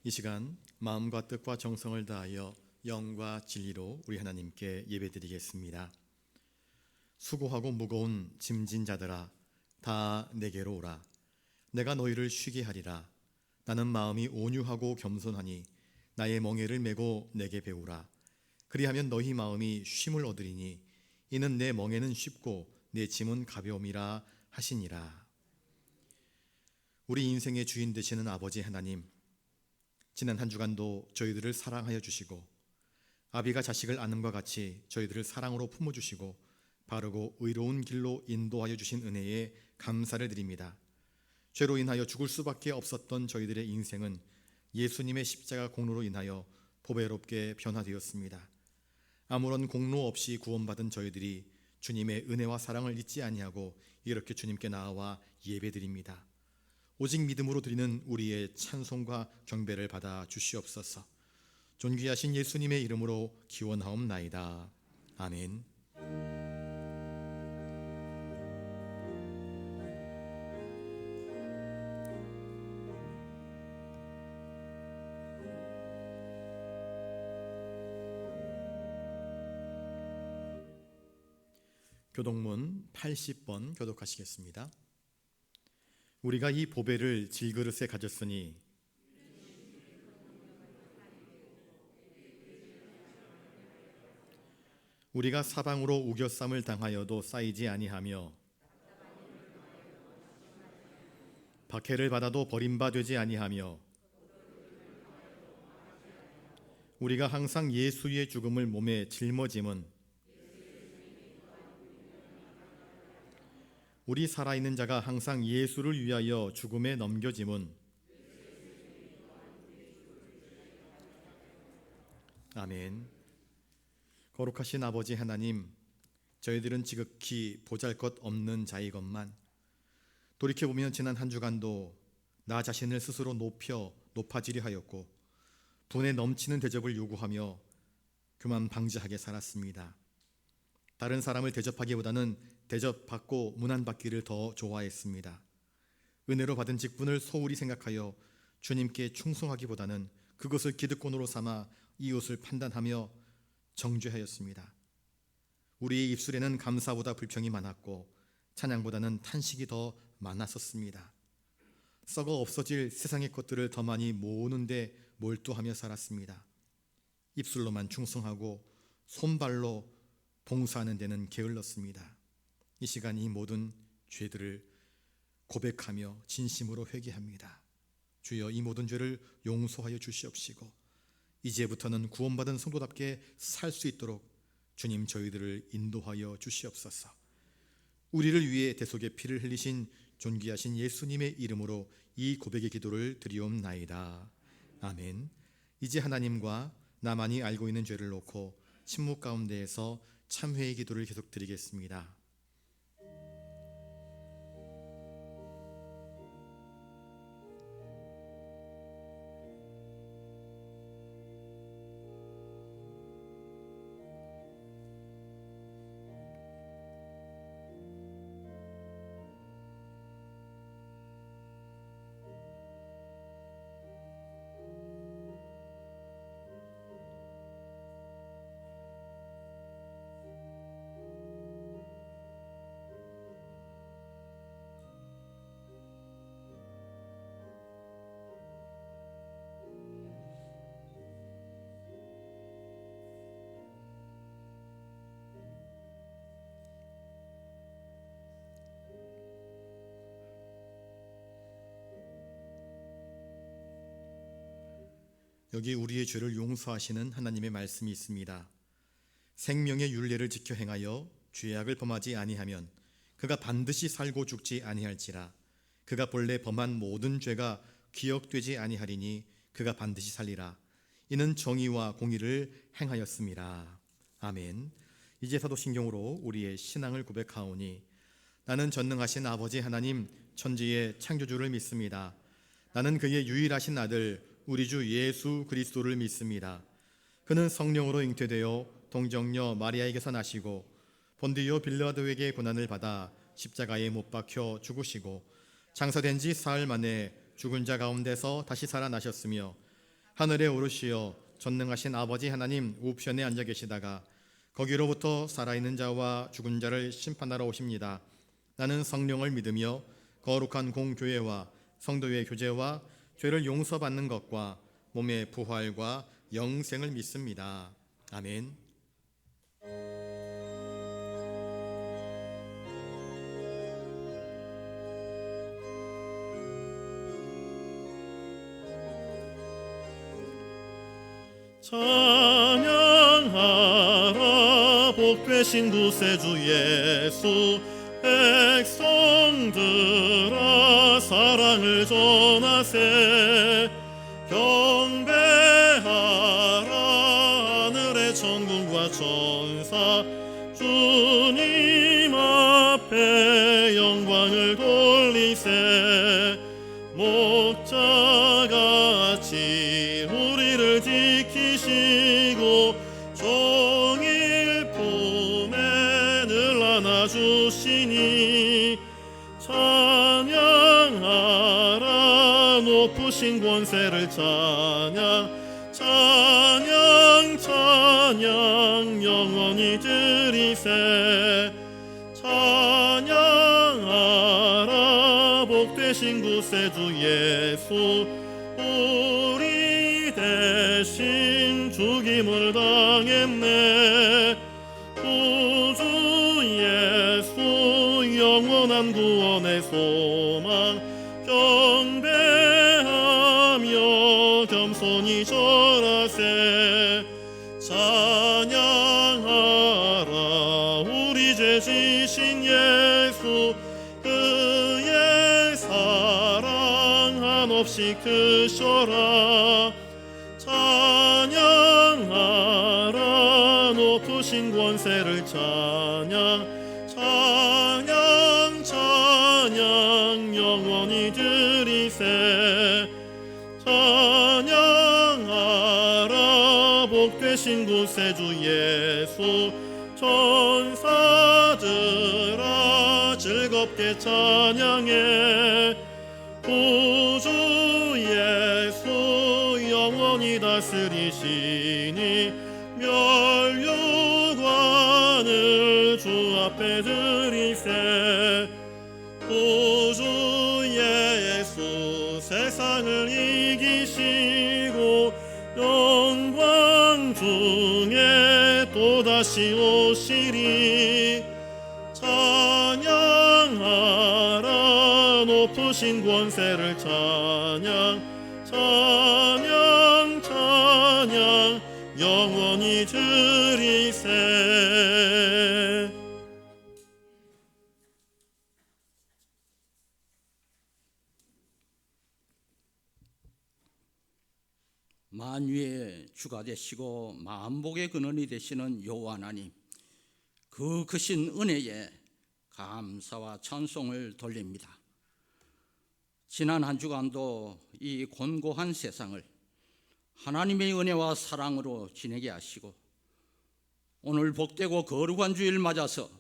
이 시간 마음과 뜻과 정성을 다하여 영과 진리로 우리 하나님께 예배드리겠습니다. 수고하고 무거운 짐진 자들아 다 내게로 오라. 내가 너희를 쉬게 하리라. 나는 마음이 온유하고 겸손하니 나의 멍에를 메고 내게 배우라. 그리하면 너희 마음이 쉼을 얻으리니 이는 내 멍에는 쉽고 내 짐은 가벼움이라 하시니라. 우리 인생의 주인 되시는 아버지 하나님, 지난 한 주간도 저희들을 사랑하여 주시고 아비가 자식을 안음과 같이 저희들을 사랑으로 품어주시고 바르고 의로운 길로 인도하여 주신 은혜에 감사를 드립니다. 죄로 인하여 죽을 수밖에 없었던 저희들의 인생은 예수님의 십자가 공로로 인하여 보배롭게 변화되었습니다. 아무런 공로 없이 구원받은 저희들이 주님의 은혜와 사랑을 잊지 아니하고 이렇게 주님께 나아와 예배드립니다. 오직 믿음으로 드리는 우리의 찬송과 경배를 받아 주시옵소서. 존귀하신 예수님의 이름으로 기원하옵나이다. 아멘. 교독문 80번 교독하시겠습니다. 우리가 이 보배를 질그릇에 가졌으니 우리가 사방으로 우겨쌈을 당하여도 쌓이지 아니하며 박해를 받아도 버림받지 아니하며 우리가 항상 예수의 죽음을 몸에 짊어짐은 우리 살아있는 자가 항상 예수를 위하여 죽음에 넘겨짐은 아멘. 거룩하신 아버지 하나님, 저희들은 지극히 보잘것없는 자이건만 돌이켜보면 지난 한 주간도 나 자신을 스스로 높아지려 하였고 분에 넘치는 대접을 요구하며 교만 방지하게 살았습니다. 다른 사람을 대접하기보다는 대접받고 문안받기를 더 좋아했습니다. 은혜로 받은 직분을 소홀히 생각하여 주님께 충성하기보다는 그것을 기득권으로 삼아 이웃을 판단하며 정죄하였습니다. 우리의 입술에는 감사보다 불평이 많았고 찬양보다는 탄식이 더 많았었습니다. 썩어 없어질 세상의 것들을 더 많이 모으는데 몰두하며 살았습니다. 입술로만 충성하고 손발로 봉사하는 데는 게을렀습니다. 이 시간 이 모든 죄들을 고백하며 진심으로 회개합니다. 주여, 이 모든 죄를 용서하여 주시옵시고 이제부터는 구원받은 성도답게 살 수 있도록 주님 저희들을 인도하여 주시옵소서. 우리를 위해 대속의 피를 흘리신 존귀하신 예수님의 이름으로 이 고백의 기도를 드리옵나이다. 아멘. 이제 하나님과 나만이 알고 있는 죄를 놓고 침묵 가운데에서 참회의 기도를 계속 드리겠습니다. 여기 우리의 죄를 용서하시는 하나님의 말씀이 있습니다. 생명의 율례를 지켜 행하여 죄악을 범하지 아니하면 그가 반드시 살고 죽지 아니할지라. 그가 본래 범한 모든 죄가 기억되지 아니하리니 그가 반드시 살리라. 이는 정의와 공의를 행하였음이라. 아멘. 이제 사도신경으로 우리의 신앙을 고백하오니 나는 전능하신 아버지 하나님 천지의 창조주를 믿습니다. 나는 그의 유일하신 아들 우리 주 예수 그리스도를 믿습니다. 그는 성령으로 잉태되어 동정녀 마리아에게서 나시고 본디오 빌라도에게 고난을 받아 십자가에 못 박혀 죽으시고 장사된 지 사흘 만에 죽은 자 가운데서 다시 살아나셨으며 하늘에 오르시어 전능하신 아버지 하나님 우편에 앉아 계시다가 거기로부터 살아있는 자와 죽은 자를 심판하러 오십니다. 나는 성령을 믿으며 거룩한 공교회와 성도의 교제와 죄를 용서받는 것과 몸의 부활과 영생을 믿습니다. 아멘. 찬양하라 복되신 구세주 예수 백성들아 사랑을 전하세 경배하라 하늘의 천군과 천사 주님 앞에 영광을 돌리세 목자같이 우리를 지키시고 종일 품에 늘 안아주시니 찬양하라 높으신 권세를 찬양 찬양 찬양 영원히 드리세 찬양하라 복되신 구세주 예수 우리 대신 죽임을 당했네 구주 예수 영원한 구원의 소망 경배하며 겸손히 절하세 찬양하라 우리 죄 지신 예수 그의 사랑 한없이 크셔라 찬양하라 높으신 권세를 찬양 찬양 찬양 영원히 드리세 찬양하라 복되신 구세주 예수 천사들아 즐겁게 찬양해 구주 예수 영원히 다스리시니 멸류관을 주 앞에 드리세 구주 예수 세상을 이기시고 영광 중에 또다시 오시리 찬양하라 높으신 권세를 찬양 찬양 찬양 영원히 드리세 만유의 주가 되시고 만복의 근원이 되시는 여호와 하나님, 그 크신 은혜에 감사와 찬송을 돌립니다. 지난 한 주간도 이 곤고한 세상을 하나님의 은혜와 사랑으로 지내게 하시고 오늘 복되고 거룩한 주일 맞아서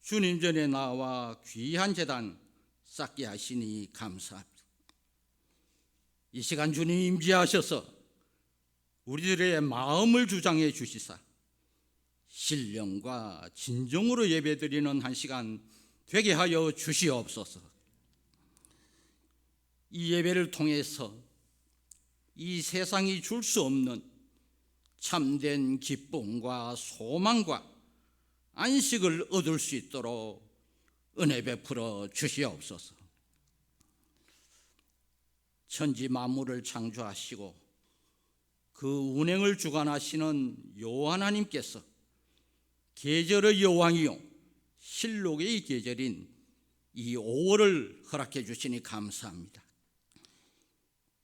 주님 전에 나와 귀한 제단 쌓게 하시니 감사합니다. 이 시간 주님 임재하셔서 우리들의 마음을 주장해 주시사 신령과 진정으로 예배드리는 한 시간 되게 하여 주시옵소서. 이 예배를 통해서 이 세상이 줄 수 없는 참된 기쁨과 소망과 안식을 얻을 수 있도록 은혜 베풀어 주시옵소서. 천지 만물을 창조하시고 그 운행을 주관하시는 여호와 하나님께서 계절의 여왕이요 실록의 계절인 이 5월을 허락해 주시니 감사합니다.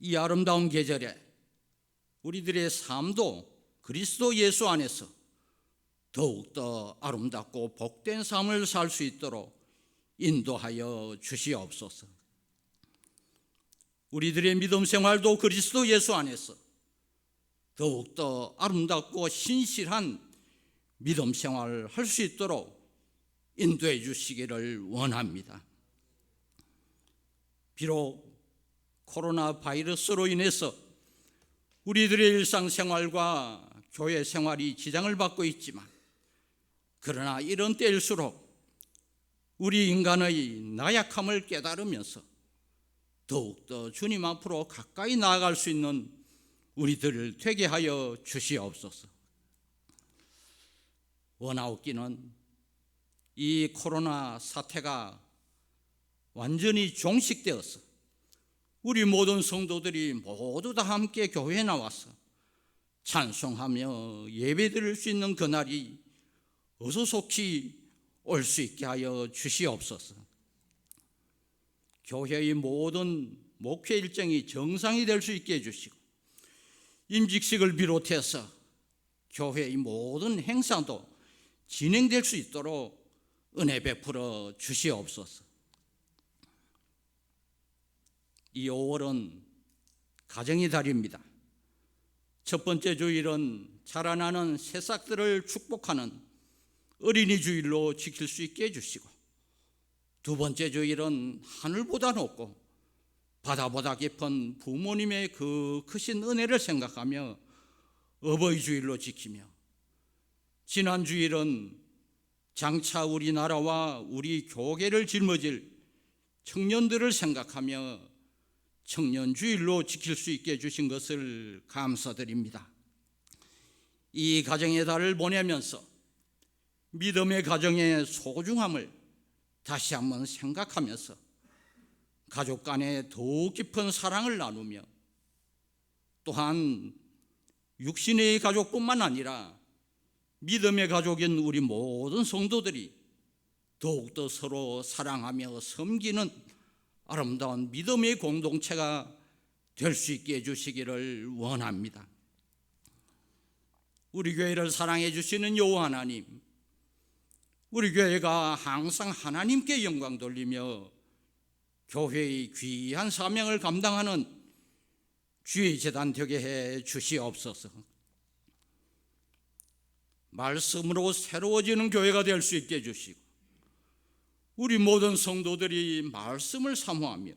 이 아름다운 계절에 우리들의 삶도 그리스도 예수 안에서 더욱더 아름답고 복된 삶을 살 수 있도록 인도하여 주시옵소서. 우리들의 믿음 생활도 그리스도 예수 안에서 더욱더 아름답고 신실한 믿음 생활을 할 수 있도록 인도해 주시기를 원합니다. 비록 코로나 바이러스로 인해서 우리들의 일상생활과 교회 생활이 지장을 받고 있지만, 그러나 이런 때일수록 우리 인간의 나약함을 깨달으면서 더욱더 주님 앞으로 가까이 나아갈 수 있는 우리들을 되게 하여 주시옵소서. 원하옵기는 이 코로나 사태가 완전히 종식되어서 우리 모든 성도들이 모두 다 함께 교회에 나와서 찬송하며 예배드릴 수 있는 그날이 어서 속히 올 수 있게 하여 주시옵소서. 교회의 모든 목회 일정이 정상이 될 수 있게 해주시고, 임직식을 비롯해서 교회의 모든 행사도 진행될 수 있도록 은혜 베풀어 주시옵소서. 이 5월은 가정의 달입니다. 첫 번째 주일은 자라나는 새싹들을 축복하는 어린이 주일로 지킬 수 있게 해주시고, 두 번째 주일은 하늘보다 높고 바다보다 깊은 부모님의 그 크신 은혜를 생각하며 어버이 주일로 지키며, 지난 주일은 장차 우리나라와 우리 교계를 짊어질 청년들을 생각하며 청년 주일로 지킬 수 있게 해주신 것을 감사드립니다. 이 가정의 달을 보내면서 믿음의 가정의 소중함을 다시 한번 생각하면서 가족 간에 더욱 깊은 사랑을 나누며, 또한 육신의 가족뿐만 아니라 믿음의 가족인 우리 모든 성도들이 더욱더 서로 사랑하며 섬기는 아름다운 믿음의 공동체가 될 수 있게 해주시기를 원합니다. 우리 교회를 사랑해 주시는 여호와 하나님, 우리 교회가 항상 하나님께 영광 돌리며 교회의 귀한 사명을 감당하는 주의 재단 되게 해 주시옵소서. 말씀으로 새로워지는 교회가 될 수 있게 해주시고, 우리 모든 성도들이 말씀을 사모하며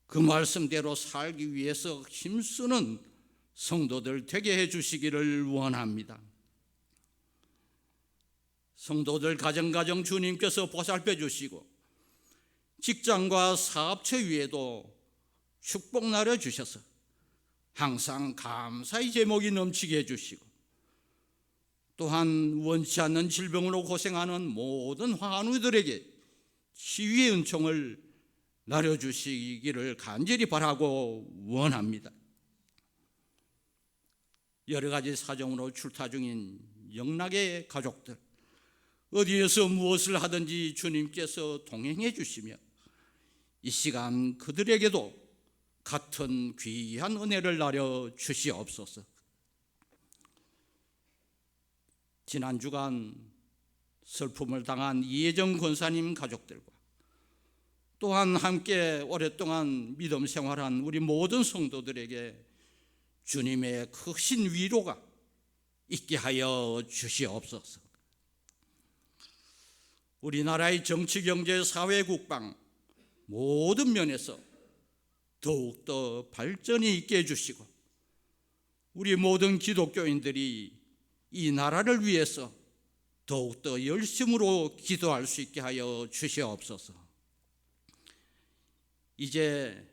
그 말씀대로 살기 위해서 힘쓰는 성도들 되게 해주시기를 원합니다. 성도들 가정 주님께서 보살펴 주시고, 직장과 사업처 위에도 축복 나려 주셔서 항상 감사의 제목이 넘치게 해주시고, 또한 원치 않는 질병으로 고생하는 모든 환우들에게 치유의 은총을 나려주시기를 간절히 바라고 원합니다. 여러 가지 사정으로 출타 중인 영락의 가족들, 어디에서 무엇을 하든지 주님께서 동행해 주시며 이 시간 그들에게도 같은 귀한 은혜를 나려 주시옵소서. 지난 주간 슬픔을 당한 이혜정 권사님 가족들과, 또한 함께 오랫동안 믿음 생활한 우리 모든 성도들에게 주님의 크신 위로가 있게 하여 주시옵소서. 우리나라의 정치, 경제, 사회, 국방 모든 면에서 더욱더 발전이 있게 해주시고, 우리 모든 기독교인들이 이 나라를 위해서 더욱더 열심으로 기도할 수 있게 하여 주시옵소서. 이제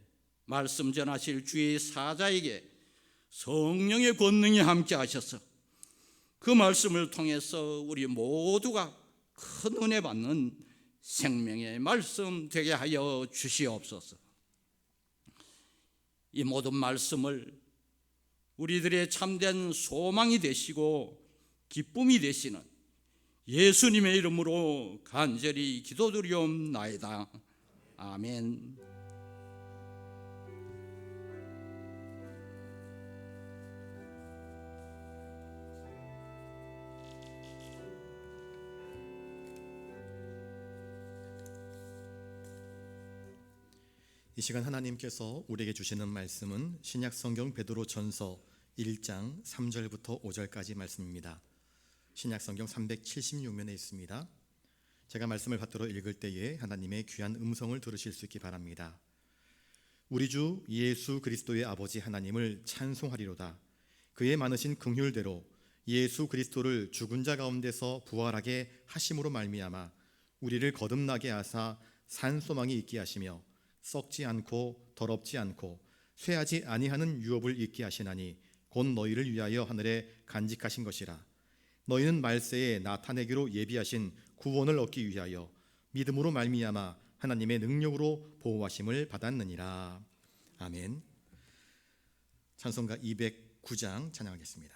말씀 전하실 주의 사자에게 성령의 권능이 함께 하셔서 그 말씀을 통해서 우리 모두가 큰 은혜 받는 생명의 말씀 되게 하여 주시옵소서. 이 모든 말씀을 우리들의 참된 소망이 되시고 기쁨이 되시는 예수님의 이름으로 간절히 기도드리옵나이다. 아멘. 이 시간 하나님께서 우리에게 주시는 말씀은 신약성경 베드로전서 1장 3절부터 5절까지 말씀입니다. 신약성경 376면에 있습니다. 제가 말씀을 받들어 읽을 때에 하나님의 귀한 음성을 들으실 수 있기 바랍니다. 우리 주 예수 그리스도의 아버지 하나님을 찬송하리로다. 그의 많으신 긍휼대로 예수 그리스도를 죽은 자 가운데서 부활하게 하심으로 말미암아 우리를 거듭나게 하사 산소망이 있게 하시며 썩지 않고 더럽지 않고 쇠하지 아니하는 유업을 있게 하시나니 곧 너희를 위하여 하늘에 간직하신 것이라. 너희는 말세에 나타내기로 예비하신 구원을 얻기 위하여 믿음으로 말미암아 하나님의 능력으로 보호하심을 받았느니라. 아멘. 찬송가 209장 찬양하겠습니다.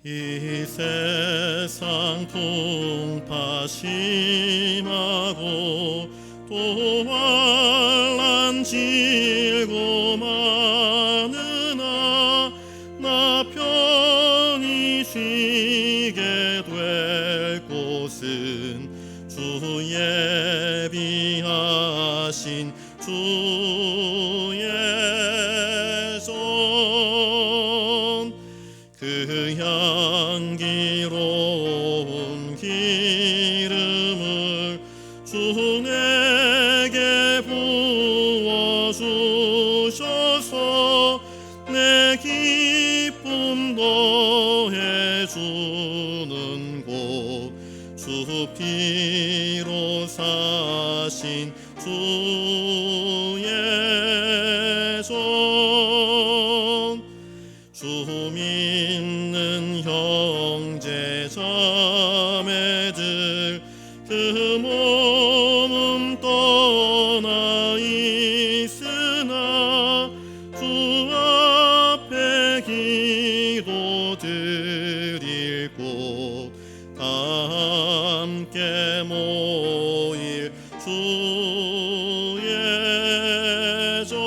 이 세상 풍파심하고 또 환난 질고 많으나 나 편히 쉬게 될 곳은 주 예비하신 주의 손 그 향기로운 기름을 주 내게 부어주셔서 내 기쁨 더해주는 곳 주 피로 사신 주의 손 주 믿는 형제 자매들 그 몸은 떠나 있으나 주 앞에 기도 드릴 곳 함께 모일 주의 전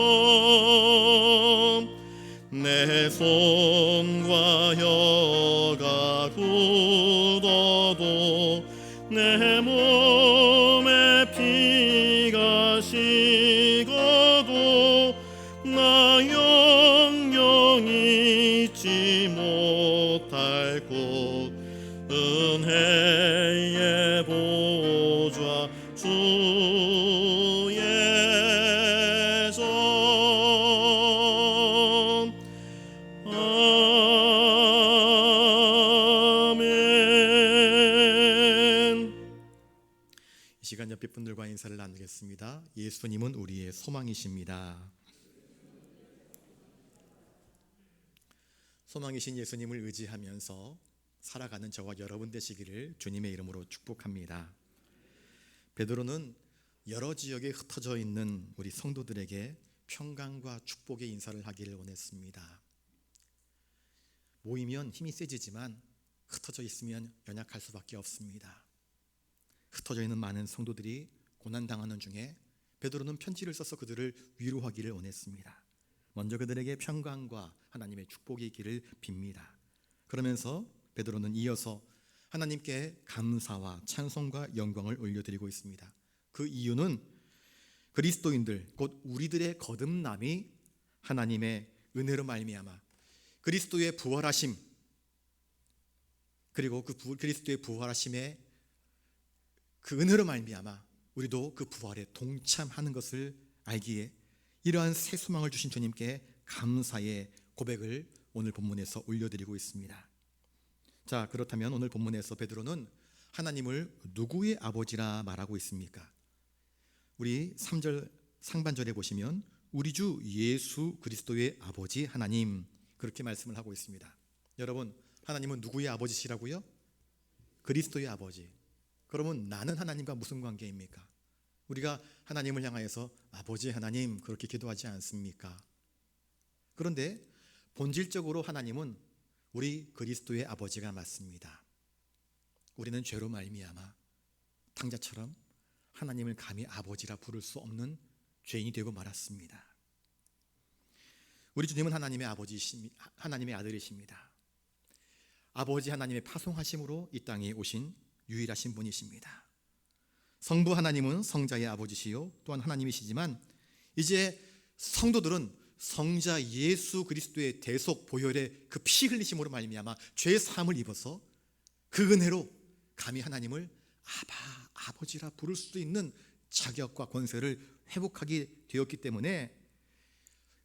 내 손과 혀가 굳어도 내 몸에 피가 식어도 나 영영 잊지 못할 곳 은혜의 보좌 주의 손 아멘. 이 시간 옆에 분들과 인사를 나누겠습니다. 예수님은 우리의 소망이십니다. 소망이신 예수님을 의지하면서 살아가는 저와 여러분 되시기를 주님의 이름으로 축복합니다. 베드로는 여러 지역에 흩어져 있는 우리 성도들에게 평강과 축복의 인사를 하기를 원했습니다. 모이면 힘이 세지지만 흩어져 있으면 연약할 수밖에 없습니다. 흩어져 있는 많은 성도들이 고난당하는 중에 베드로는 편지를 써서 그들을 위로하기를 원했습니다. 먼저 그들에게 평강과 하나님의 축복이 있기를 빕니다. 그러면서 베드로는 이어서 하나님께 감사와 찬송과 영광을 올려드리고 있습니다. 그 이유는 그리스도인들 곧 우리들의 거듭남이 하나님의 은혜로 말미암아 그리스도의 부활하심 그리고 그 그리스도의 부활하심의 그 은혜로 말미암아 우리도 그 부활에 동참하는 것을 알기에 이러한 새 소망을 주신 주님께 감사의 고백을 오늘 본문에서 올려드리고 있습니다. 자, 그렇다면 오늘 본문에서 베드로는 하나님을 누구의 아버지라 말하고 있습니까? 우리 3절 상반절에 보시면 우리 주 예수 그리스도의 아버지 하나님 그렇게 말씀을 하고 있습니다. 여러분, 하나님은 누구의 아버지시라고요? 그리스도의 아버지. 그러면 나는 하나님과 무슨 관계입니까? 우리가 하나님을 향하여서 아버지 하나님 그렇게 기도하지 않습니까? 그런데 본질적으로 하나님은 우리 그리스도의 아버지가 맞습니다. 우리는 죄로 말미암아 탕자처럼 하나님을 감히 아버지라 부를 수 없는 죄인이 되고 말았습니다. 우리 주님은 하나님의 아버지이십니다. 하나님의 아들이십니다. 아버지 하나님의 파송하심으로 이 땅에 오신 유일하신 분이십니다. 성부 하나님은 성자의 아버지시요 또한 하나님이시지만 이제 성도들은 성자 예수 그리스도의 대속 보혈의 그 피 흘리심으로 말미암아 죄 사함을 입어서 그 은혜로 감히 하나님을 아바, 아버지라 부를 수 있는 자격과 권세를 회복하게 되었기 때문에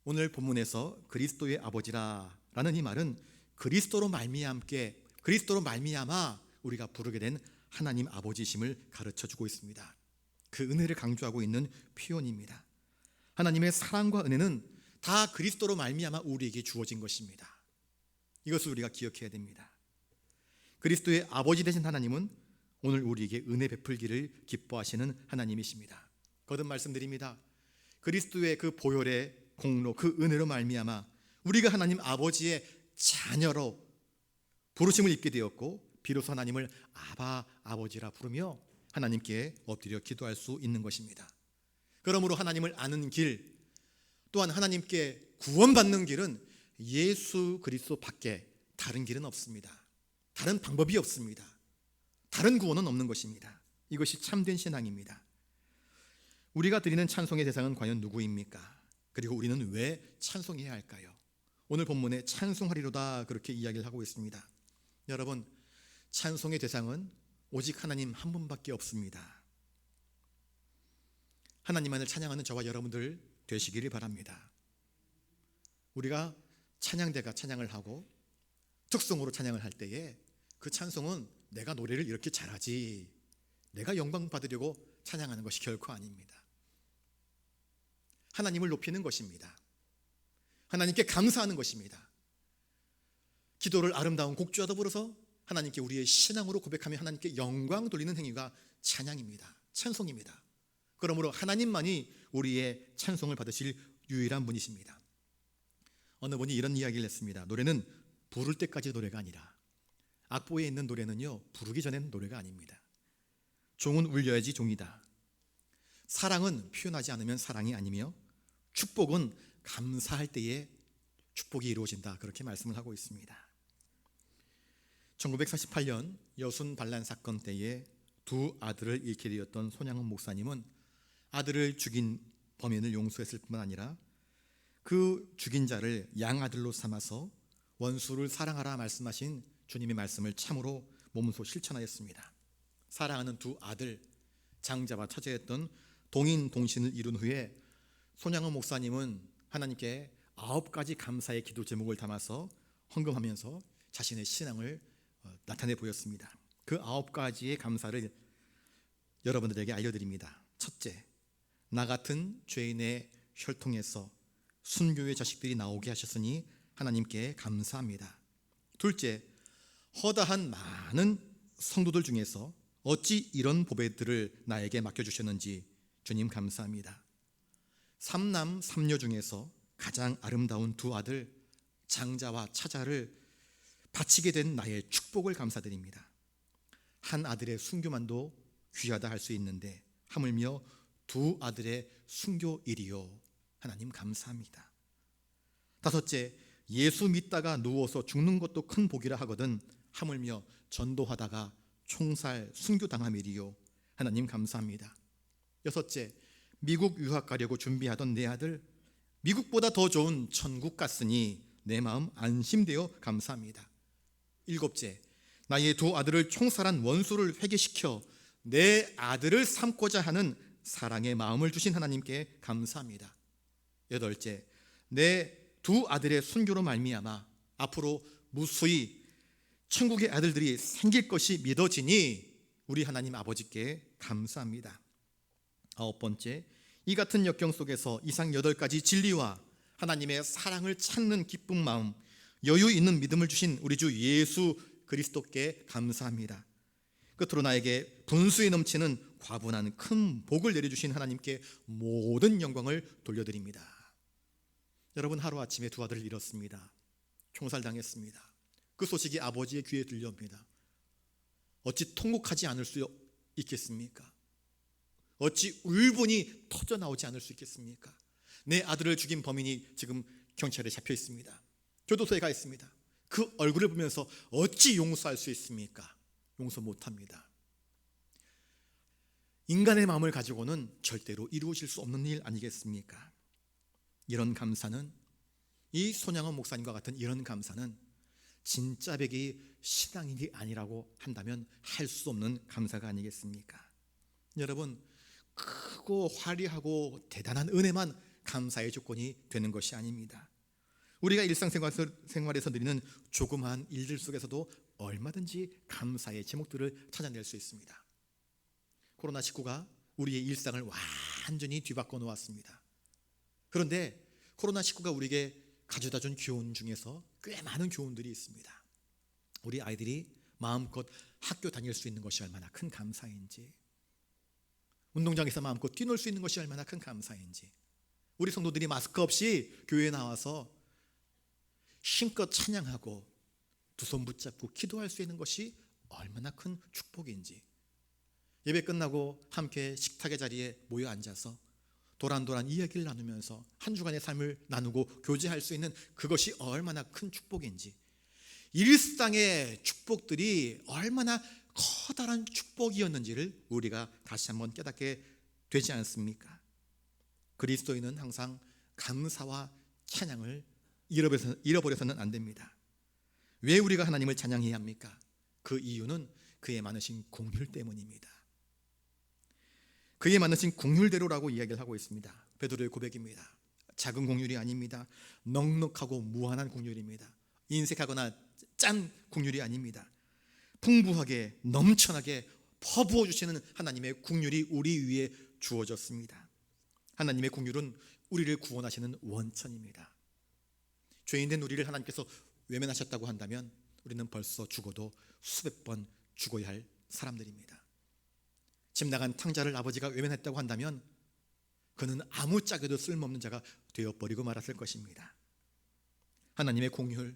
오늘 본문에서 그리스도의 아버지라라는 이 말은 그리스도로 말미암아 우리가 부르게 된 하나님 아버지심을 가르쳐주고 있습니다. 그 은혜를 강조하고 있는 표현입니다. 하나님의 사랑과 은혜는 다 그리스도로 말미암아 우리에게 주어진 것입니다. 이것을 우리가 기억해야 됩니다. 그리스도의 아버지 되신 하나님은 오늘 우리에게 은혜 베풀기를 기뻐하시는 하나님이십니다. 거듭 말씀드립니다. 그리스도의 그 보혈의 공로, 그 은혜로 말미암아 우리가 하나님 아버지의 자녀로 부르심을 입게 되었고 비로소 하나님을 아바, 아버지라 부르며 하나님께 엎드려 기도할 수 있는 것입니다. 그러므로 하나님을 아는 길, 또한 하나님께 구원받는 길은 예수 그리스도 밖에 다른 길은 없습니다. 다른 방법이 없습니다. 다른 구원은 없는 것입니다. 이것이 참된 신앙입니다. 우리가 드리는 찬송의 대상은 과연 누구입니까? 그리고 우리는 왜 찬송해야 할까요? 오늘 본문에 찬송하리로다 그렇게 이야기를 하고 있습니다. 여러분, 찬송의 대상은 오직 하나님 한 분밖에 없습니다. 하나님만을 찬양하는 저와 여러분들 되시기를 바랍니다. 우리가 찬양대가 찬양을 하고 특성으로 찬양을 할 때에 그 찬송은 내가 노래를 이렇게 잘하지, 내가 영광 받으려고 찬양하는 것이 결코 아닙니다. 하나님을 높이는 것입니다. 하나님께 감사하는 것입니다. 기도를 아름다운 곡조와 더불어서 하나님께 우리의 신앙으로 고백하며 하나님께 영광 돌리는 행위가 찬양입니다. 찬송입니다. 그러므로 하나님만이 우리의 찬송을 받으실 유일한 분이십니다. 어느 분이 이런 이야기를 했습니다. 노래는 부를 때까지 노래가 아니라, 악보에 있는 노래는요 부르기 전에는 노래가 아닙니다. 종은 울려야지 종이다. 사랑은 표현하지 않으면 사랑이 아니며 축복은 감사할 때에 축복이 이루어진다, 그렇게 말씀을 하고 있습니다. 1948년 여순 반란 사건 때에 두 아들을 잃게 되었던 손양은 목사님은 아들을 죽인 범인을 용서했을 뿐만 아니라 그 죽인 자를 양아들로 삼아서 원수를 사랑하라 말씀하신 주님의 말씀을 참으로 몸소 실천하였습니다. 사랑하는 두 아들, 장자와 처제였던 동인 동신을 이룬 후에 손양은 목사님은 하나님께 9가지 감사의 기도 제목을 담아서 헌금하면서 자신의 신앙을 나타내 보였습니다. 그 9가지의 감사를 여러분들에게 알려드립니다. 첫째, 나 같은 죄인의 혈통에서 순교의 자식들이 나오게 하셨으니 하나님께 감사합니다. 둘째, 허다한 많은 성도들 중에서 어찌 이런 보배들을 나에게 맡겨주셨는지 주님 감사합니다. 3남 3녀 중에서 가장 아름다운 두 아들 장자와 차자를 바치게 된 나의 축복을 감사드립니다. 한 아들의 순교만도 귀하다 할 수 있는데 하물며 두 아들의 순교일이요, 하나님 감사합니다. 다섯째, 예수 믿다가 누워서 죽는 것도 큰 복이라 하거든 하물며 전도하다가 총살 순교당함이리요, 하나님 감사합니다. 여섯째, 미국 유학 가려고 준비하던 내 아들 미국보다 더 좋은 천국 갔으니 내 마음 안심되어 감사합니다. 일곱째, 나의 두 아들을 총살한 원수를 회개시켜 내 아들을 삼고자 하는 사랑의 마음을 주신 하나님께 감사합니다. 여덟째, 내 두 아들의 순교로 말미암아 앞으로 무수히 천국의 아들들이 생길 것이 믿어지니 우리 하나님 아버지께 감사합니다. 아홉 번째, 이 같은 역경 속에서 이상 8가지 진리와 하나님의 사랑을 찾는 기쁜 마음, 여유 있는 믿음을 주신 우리 주 예수 그리스도께 감사합니다. 끝으로 나에게 분수에 넘치는 과분한 큰 복을 내려주신 하나님께 모든 영광을 돌려드립니다. 여러분, 하루아침에 두 아들을 잃었습니다. 총살당했습니다. 그 소식이 아버지의 귀에 들려옵니다. 어찌 통곡하지 않을 수 있겠습니까? 어찌 울분이 터져나오지 않을 수 있겠습니까? 내 아들을 죽인 범인이 지금 경찰에 잡혀 있습니다. 교도소에 가 있습니다. 그 얼굴을 보면서 어찌 용서할 수 있습니까? 용서 못합니다. 인간의 마음을 가지고는 절대로 이루어질 수 없는 일 아니겠습니까? 이런 감사는, 이 손양원 목사님과 같은 이런 감사는 진짜 백이 신앙인이 아니라고 한다면 할 수 없는 감사가 아니겠습니까? 여러분, 크고 화려하고 대단한 은혜만 감사의 조건이 되는 것이 아닙니다. 우리가 일상생활에서 누리는 조그마한 일들 속에서도 얼마든지 감사의 제목들을 찾아낼 수 있습니다. 코로나19가 우리의 일상을 완전히 뒤바꿔 놓았습니다. 그런데 코로나19가 우리에게 가져다 준 교훈 중에서 꽤 많은 교훈들이 있습니다. 우리 아이들이 마음껏 학교 다닐 수 있는 것이 얼마나 큰 감사인지, 운동장에서 마음껏 뛰놀 수 있는 것이 얼마나 큰 감사인지, 우리 성도들이 마스크 없이 교회에 나와서 힘껏 찬양하고 두 손 붙잡고 기도할 수 있는 것이 얼마나 큰 축복인지, 예배 끝나고 함께 식탁의 자리에 모여 앉아서 도란도란 이야기를 나누면서 한 주간의 삶을 나누고 교제할 수 있는 그것이 얼마나 큰 축복인지, 일상의 축복들이 얼마나 커다란 축복이었는지를 우리가 다시 한번 깨닫게 되지 않습니까? 그리스도인은 항상 감사와 찬양을 잃어버려서는 안 됩니다. 왜 우리가 하나님을 찬양해야 합니까? 그 이유는 그의 많으신 공휼 때문입니다. 그의 많으신 공휼대로라고 이야기를 하고 있습니다. 베드로의 고백입니다. 작은 공휼이 아닙니다. 넉넉하고 무한한 공휼입니다. 인색하거나 짠 공휼이 아닙니다. 풍부하게 넘쳐나게 퍼부어 주시는 하나님의 공휼이 우리 위에 주어졌습니다. 하나님의 공휼은 우리를 구원하시는 원천입니다. 죄인된 우리를 하나님께서 외면하셨다고 한다면 우리는 벌써 죽어도 수백 번 죽어야 할 사람들입니다. 집 나간 탕자를 아버지가 외면했다고 한다면 그는 아무짝에도 쓸모없는 자가 되어버리고 말았을 것입니다. 하나님의 공휼,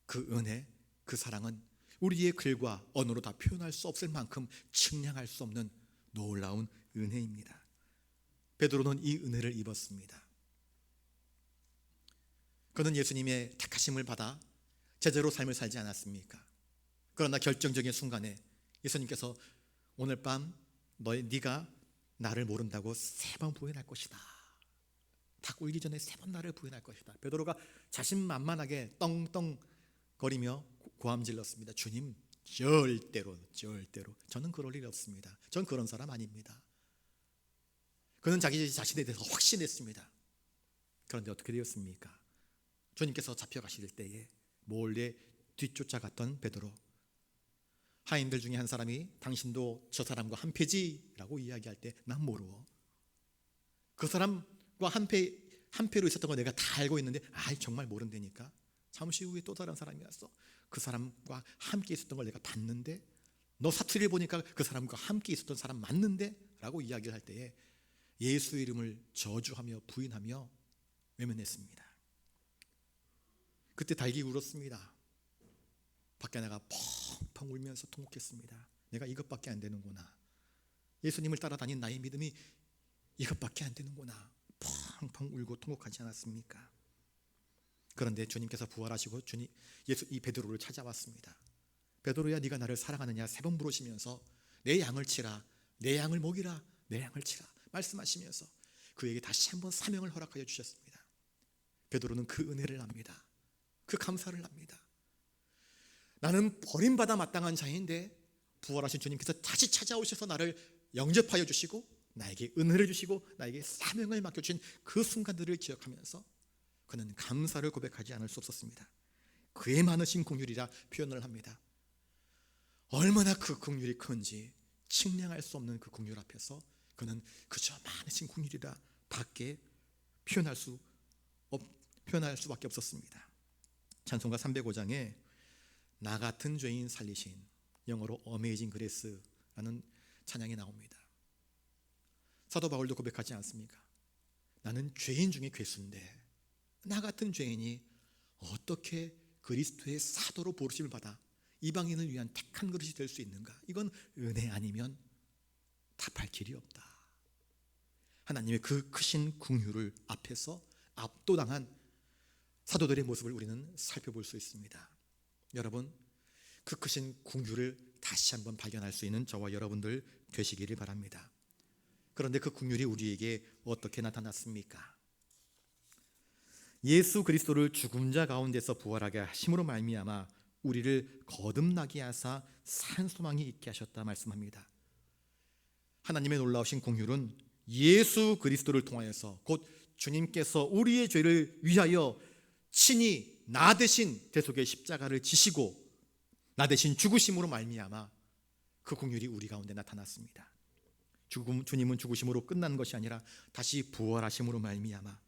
그 은혜, 그 사랑은 우리의 글과 언어로 다 표현할 수 없을 만큼 측량할 수 없는 놀라운 은혜입니다. 베드로는 이 은혜를 입었습니다. 그는 예수님의 택하심을 받아 제자로 삶을 살지 않았습니까? 그러나 결정적인 순간에 예수님께서 오늘 밤 네가 나를 모른다고 3번 부인할 것이다. 닭 울기 전에 3번 나를 부인할 것이다. 베드로가 자신만만하게 떵떵거리며 고함질렀습니다. 주님, 절대로 저는 그럴 일 없습니다. 전 그런 사람 아닙니다. 그는 자기 자신에 대해서 확신했습니다. 그런데 어떻게 되었습니까? 주님께서 잡혀가실 때에 몰래 뒤쫓아갔던 베드로, 하인들 중에 한 사람이 당신도 저 사람과 한패지라고 이야기할 때 난 모르어, 그 사람과 한패로 있었던 거 내가 다 알고 있는데 정말 모른다니까. 잠시 후에 또 다른 사람이 왔어. 그 사람과 함께 있었던 걸 내가 봤는데, 너 사투리를 보니까 그 사람과 함께 있었던 사람 맞는데? 라고 이야기를 할 때에 예수 이름을 저주하며 부인하며 외면했습니다. 그때 닭이 울었습니다. 밖에 나가 펑펑 울면서 통곡했습니다. 내가 이것밖에 안 되는구나. 예수님을 따라다닌 나의 믿음이 이것밖에 안 되는구나. 펑펑 울고 통곡하지 않았습니까? 그런데 주님께서 부활하시고 이 베드로를 찾아왔습니다. 베드로야, 네가 나를 사랑하느냐 3번 물으시면서 내 양을 치라, 내 양을 먹이라, 내 양을 치라 말씀하시면서 그에게 다시 한번 사명을 허락하여 주셨습니다. 베드로는 그 은혜를 압니다. 그 감사를 압니다. 나는 버림받아 마땅한 자인데 부활하신 주님께서 다시 찾아오셔서 나를 영접하여 주시고 나에게 은혜를 주시고 나에게 사명을 맡겨주신 그 순간들을 기억하면서 그는 감사를 고백하지 않을 수 없었습니다. 그의 많으신 긍휼이라 표현을 합니다. 얼마나 그 긍휼이 큰지 측량할 수 없는 그 긍휼 앞에서 그는 그저 많으신 긍휼이라 밖에 표현할 수밖에 없었습니다. 찬송가 305장에 나 같은 죄인 살리신, 영어로 어메이징 그레이스라는 찬양이 나옵니다. 사도 바울도 고백하지 않습니까? 나는 죄인 중에 괴수인데 나 같은 죄인이 어떻게 그리스도의 사도로 부르심을 받아 이방인을 위한 택한 그릇이 될 수 있는가? 이건 은혜 아니면 답할 길이 없다. 하나님의 그 크신 긍휼을 앞에서 압도당한 사도들의 모습을 우리는 살펴볼 수 있습니다. 여러분, 그 크신 긍휼을 다시 한번 발견할 수 있는 저와 여러분들 되시기를 바랍니다. 그런데 그 긍휼이 우리에게 어떻게 나타났습니까? 예수 그리스도를 죽은 자 가운데서 부활하게 하심으로 말미암아 우리를 거듭나게 하사 산 소망이 있게 하셨다 말씀합니다. 하나님의 놀라우신 공율은 예수 그리스도를 통하여서 곧 주님께서 우리의 죄를 위하여 친히 나 대신 대속의 십자가를 지시고 나 대신 죽으심으로 말미암아 그 공율이 우리 가운데 나타났습니다. 주님은 죽으심으로 끝난 것이 아니라 다시 부활하심으로 말미암아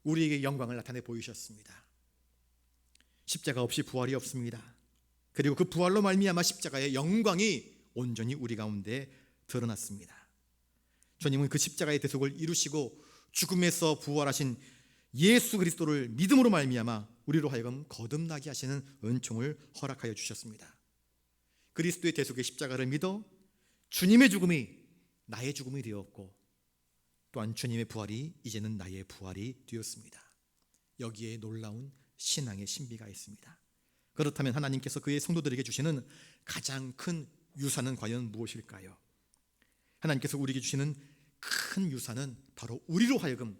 우리에게 영광을 나타내 보이셨습니다. 십자가 없이 부활이 없습니다. 그리고 그 부활로 말미암아 십자가의 영광이 온전히 우리 가운데 드러났습니다. 주님은 그 십자가의 대속을 이루시고 죽음에서 부활하신 예수 그리스도를 믿음으로 말미암아 우리로 하여금 거듭나게 하시는 은총을 허락하여 주셨습니다. 그리스도의 대속의 십자가를 믿어 주님의 죽음이 나의 죽음이 되었고 또한 주님의 부활이 이제는 나의 부활이 되었습니다. 여기에 놀라운 신앙의 신비가 있습니다. 그렇다면 하나님께서 그의 성도들에게 주시는 가장 큰 유산은 과연 무엇일까요? 하나님께서 우리에게 주시는 큰 유산은 바로 우리로 하여금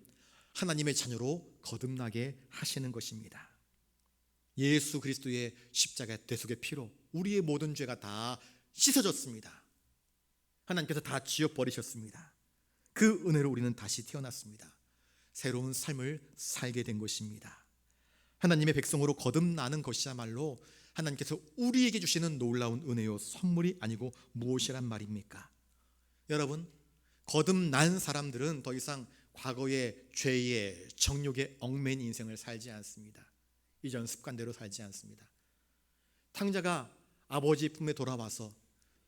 하나님의 자녀로 거듭나게 하시는 것입니다. 예수 그리스도의 십자가 대속의 피로 우리의 모든 죄가 다 씻어졌습니다. 하나님께서 다 지워버리셨습니다. 그 은혜로 우리는 다시 태어났습니다. 새로운 삶을 살게 된 것입니다. 하나님의 백성으로 거듭나는 것이야말로 하나님께서 우리에게 주시는 놀라운 은혜요 선물이 아니고 무엇이란 말입니까? 여러분, 거듭난 사람들은 더 이상 과거의 죄의 정욕에 얽매인 인생을 살지 않습니다. 이전 습관대로 살지 않습니다. 탕자가 아버지 품에 돌아와서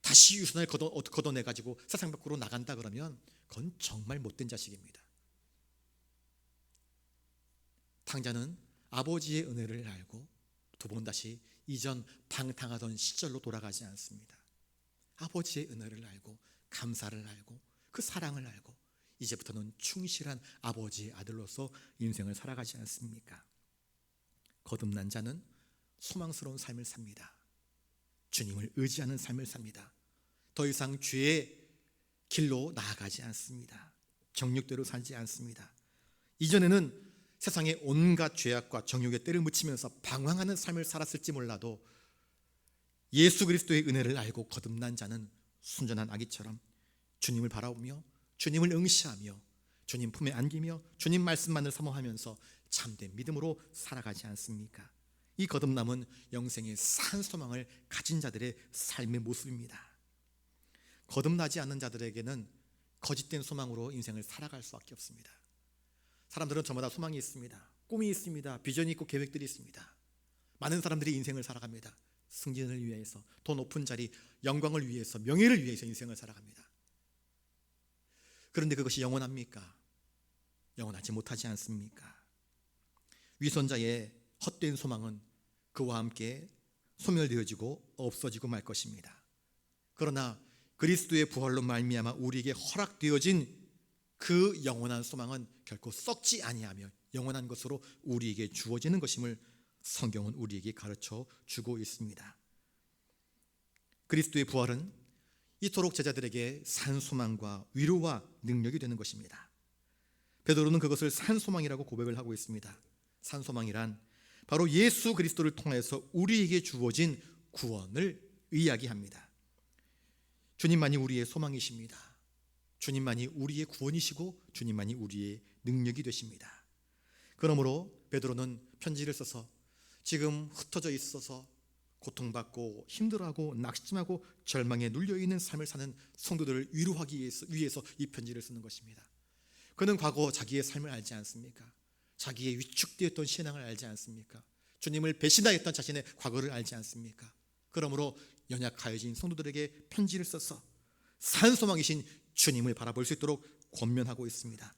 다시 유산을 걷어내가지고 세상 밖으로 나간다 그러면 그건 정말 못된 자식입니다. 탕자는 아버지의 은혜를 알고 두 번 다시 이전 방탕하던 시절로 돌아가지 않습니다. 아버지의 은혜를 알고 감사를 알고 그 사랑을 알고 이제부터는 충실한 아버지의 아들로서 인생을 살아가지 않습니까? 거듭난 자는 소망스러운 삶을 삽니다. 주님을 의지하는 삶을 삽니다. 더 이상 죄의 길로 나아가지 않습니다. 정욕대로 살지 않습니다. 이전에는 세상의 온갖 죄악과 정욕에 때를 묻히면서 방황하는 삶을 살았을지 몰라도 예수 그리스도의 은혜를 알고 거듭난 자는 순전한 아기처럼 주님을 바라보며 주님을 응시하며 주님 품에 안기며 주님 말씀만을 사모하면서 참된 믿음으로 살아가지 않습니까? 이 거듭남은 영생의 산 소망을 가진 자들의 삶의 모습입니다. 거듭나지 않는 자들에게는 거짓된 소망으로 인생을 살아갈 수밖에 없습니다. 사람들은 저마다 소망이 있습니다. 꿈이 있습니다. 비전이 있고 계획들이 있습니다. 많은 사람들이 인생을 살아갑니다. 승진을 위해서, 더 높은 자리, 영광을 위해서, 명예를 위해서 인생을 살아갑니다. 그런데 그것이 영원합니까? 영원하지 못하지 않습니까? 위선자의 헛된 소망은 그와 함께 소멸되어지고 없어지고 말 것입니다. 그러나 그리스도의 부활로 말미암아 우리에게 허락되어진 그 영원한 소망은 결코 썩지 아니하며 영원한 것으로 우리에게 주어지는 것임을 성경은 우리에게 가르쳐 주고 있습니다. 그리스도의 부활은 이토록 제자들에게 산 소망과 위로와 능력이 되는 것입니다. 베드로는 그것을 산 소망이라고 고백을 하고 있습니다. 산 소망이란 바로 예수 그리스도를 통해서 우리에게 주어진 구원을 이야기합니다. 주님만이 우리의 소망이십니다. 주님만이 우리의 구원이시고 주님만이 우리의 능력이 되십니다. 그러므로 베드로는 편지를 써서 지금 흩어져 있어서 고통받고 힘들어하고 낙심하고 절망에 눌려있는 삶을 사는 성도들을 위로하기 위해서 이 편지를 쓰는 것입니다. 그는 과거 자기의 삶을 알지 않습니까? 자기의 위축되었던 신앙을 알지 않습니까? 주님을 배신하였던 자신의 과거를 알지 않습니까? 그러므로 연약하여진 성도들에게 편지를 써서 산소망이신 주님을 바라볼 수 있도록 권면하고 있습니다.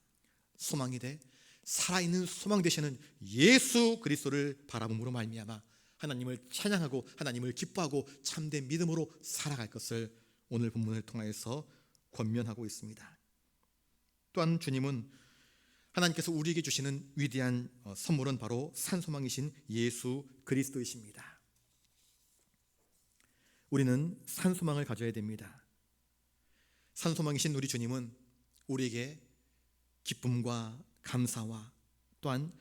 소망이 돼 살아있는 소망 되시는 예수 그리스도를 바라봄으로 말미암아 하나님을 찬양하고 하나님을 기뻐하고 참된 믿음으로 살아갈 것을 오늘 본문을 통해서 권면하고 있습니다. 또한 주님은 하나님께서 우리에게 주시는 위대한 선물은 바로 산소망이신 예수 그리스도이십니다. 우리는 산소망을 가져야 됩니다. 산소망이신 우리 주님은 우리에게 기쁨과 감사와 또한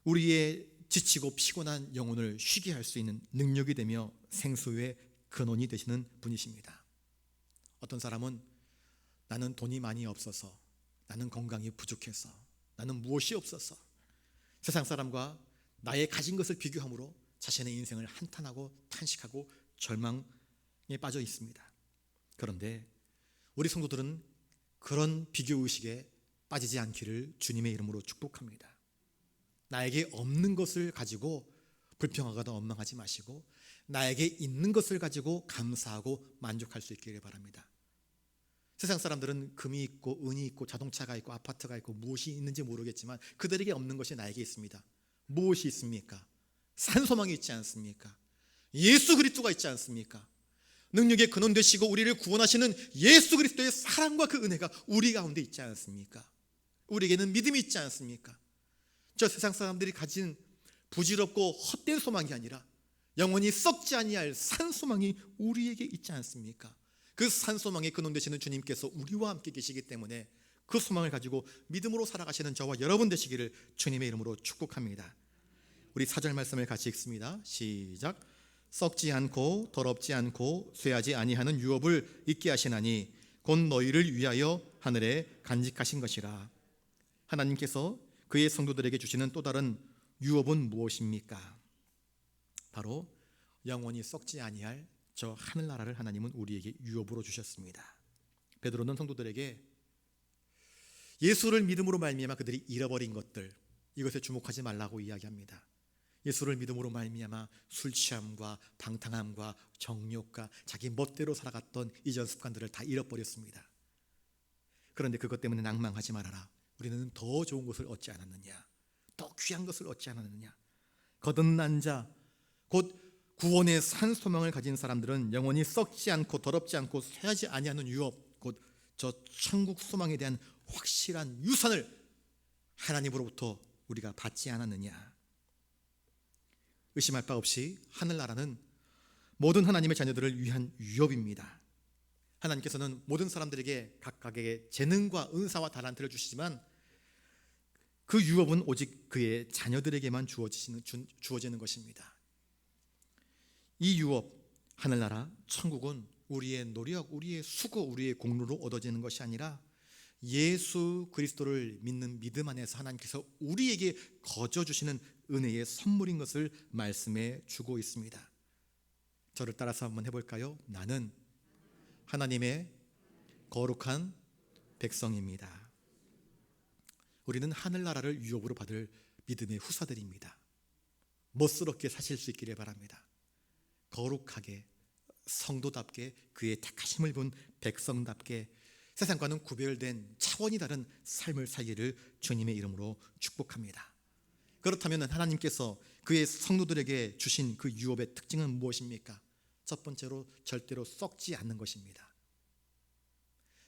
우리의 지치고 피곤한 영혼을 쉬게 할 수 있는 능력이 되며 생수의 근원이 되시는 분이십니다. 어떤 사람은 나는 돈이 많이 없어서, 나는 건강이 부족해서, 나는 무엇이 없어서 세상 사람과 나의 가진 것을 비교함으로 자신의 인생을 한탄하고 탄식하고 절망에 빠져 있습니다. 그런데 우리 성도들은 그런 비교의식에 빠지지 않기를 주님의 이름으로 축복합니다. 나에게 없는 것을 가지고 불평하거나 원망하지 마시고 나에게 있는 것을 가지고 감사하고 만족할 수 있기를 바랍니다. 세상 사람들은 금이 있고 은이 있고 자동차가 있고 아파트가 있고 무엇이 있는지 모르겠지만 그들에게 없는 것이 나에게 있습니다. 무엇이 있습니까? 산소망이 있지 않습니까? 예수 그리스도가 있지 않습니까? 능력의 근원 되시고 우리를 구원하시는 예수 그리스도의 사랑과 그 은혜가 우리 가운데 있지 않습니까? 우리에게는 믿음이 있지 않습니까? 저 세상 사람들이 가진 부질없고 헛된 소망이 아니라 영원히 썩지 아니할 산소망이 우리에게 있지 않습니까? 그 산소망의 근원 되시는 주님께서 우리와 함께 계시기 때문에 그 소망을 가지고 믿음으로 살아가시는 저와 여러분 되시기를 주님의 이름으로 축복합니다. 우리 4절 말씀을 같이 읽습니다. 시작. 썩지 않고 더럽지 않고 쇠하지 아니하는 유업을 있게 하시나니 곧 너희를 위하여 하늘에 간직하신 것이라. 하나님께서 그의 성도들에게 주시는 또 다른 유업은 무엇입니까? 바로 영원히 썩지 아니할 저 하늘나라를 하나님은 우리에게 유업으로 주셨습니다. 베드로는 성도들에게 예수를 믿음으로 말미암아 그들이 잃어버린 것들, 이것에 주목하지 말라고 이야기합니다. 예수를 믿음으로 말미암아 술 취함과 방탕함과 정욕과 자기 멋대로 살아갔던 이전 습관들을 다 잃어버렸습니다. 그런데 그것 때문에 낭망하지 말아라. 우리는 더 좋은 것을 얻지 않았느냐, 더 귀한 것을 얻지 않았느냐. 거듭난 자, 곧 구원의 산 소망을 가진 사람들은 영원히 썩지 않고 더럽지 않고 쇠하지 아니하는 유업, 곧 저 천국 소망에 대한 확실한 유산을 하나님으로부터 우리가 받지 않았느냐. 의심할 바 없이 하늘나라는 모든 하나님의 자녀들을 위한 유업입니다. 하나님께서는 모든 사람들에게 각각의 재능과 은사와 달란트를 주시지만 그 유업은 오직 그의 자녀들에게만 주어지는 것입니다. 이 유업, 하늘나라, 천국은 우리의 노력, 우리의 수고, 우리의 공로로 얻어지는 것이 아니라 예수 그리스도를 믿는 믿음 안에서 하나님께서 우리에게 거저 주시는 은혜의 선물인 것을 말씀해 주고 있습니다. 저를 따라서 한번 해볼까요? 나는 하나님의 거룩한 백성입니다. 우리는 하늘나라를 유업으로 받을 믿음의 후사들입니다. 멋스럽게 사실 수 있기를 바랍니다. 거룩하게, 성도답게, 그의 택하심을 본 백성답게 세상과는 구별된 차원이 다른 삶을 살기를 주님의 이름으로 축복합니다. 그렇다면 하나님께서 그의 성도들에게 주신 그 유업의 특징은 무엇입니까? 첫 번째로 절대로 썩지 않는 것입니다.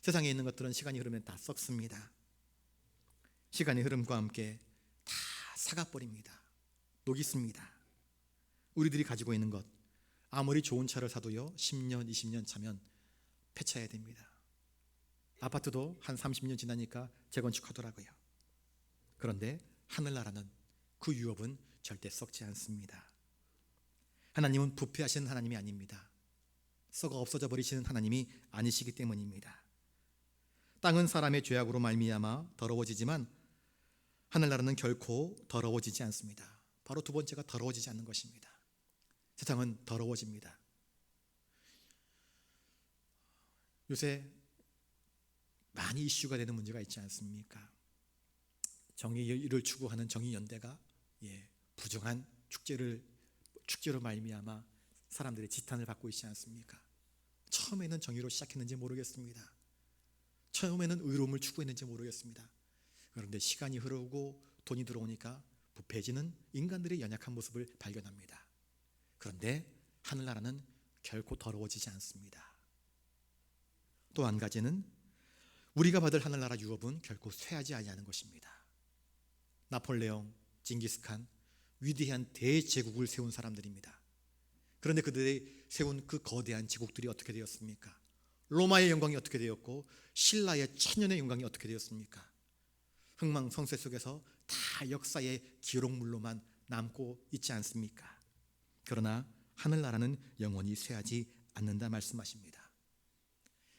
세상에 있는 것들은 시간이 흐르면 다 썩습니다. 시간의 흐름과 함께 다 사가버립니다. 녹이 씁니다. 우리들이 가지고 있는 것, 아무리 좋은 차를 사도요 10년, 20년 차면 폐차해야 됩니다. 아파트도 한 30년 지나니까 재건축하더라고요. 그런데 하늘나라는 그 유업은 절대 썩지 않습니다. 하나님은 부패하시는 하나님이 아닙니다. 썩어 없어져 버리시는 하나님이 아니시기 때문입니다. 땅은 사람의 죄악으로 말미암아 더러워지지만 하늘나라는 결코 더러워지지 않습니다. 바로 두 번째가 더러워지지 않는 것입니다. 세상은 더러워집니다. 요새 많이 이슈가 되는 문제가 있지 않습니까? 정의를 추구하는 정의연대가 부정한 축제로 말미암아 사람들의 지탄을 받고 있지 않습니까? 처음에는 정의로 시작했는지 모르겠습니다. 처음에는 의로움을 추구했는지 모르겠습니다. 그런데 시간이 흐르고 돈이 들어오니까 부패해지는 인간들의 연약한 모습을 발견합니다. 그런데 하늘나라는 결코 더러워지지 않습니다. 또 한 가지는 우리가 받을 하늘나라 유업은 결코 쇠하지 아니하는 것입니다. 나폴레옹, 징기스칸, 위대한 대제국을 세운 사람들입니다. 그런데 그들이 세운 그 거대한 제국들이 어떻게 되었습니까? 로마의 영광이 어떻게 되었고 신라의 천년의 영광이 어떻게 되었습니까? 흥망성쇠 속에서 다 다 역사의 기록물로만 남고 있지 않습니까? 그러나 하늘나라는 영원히 쇠하지 않는다 말씀하십니다.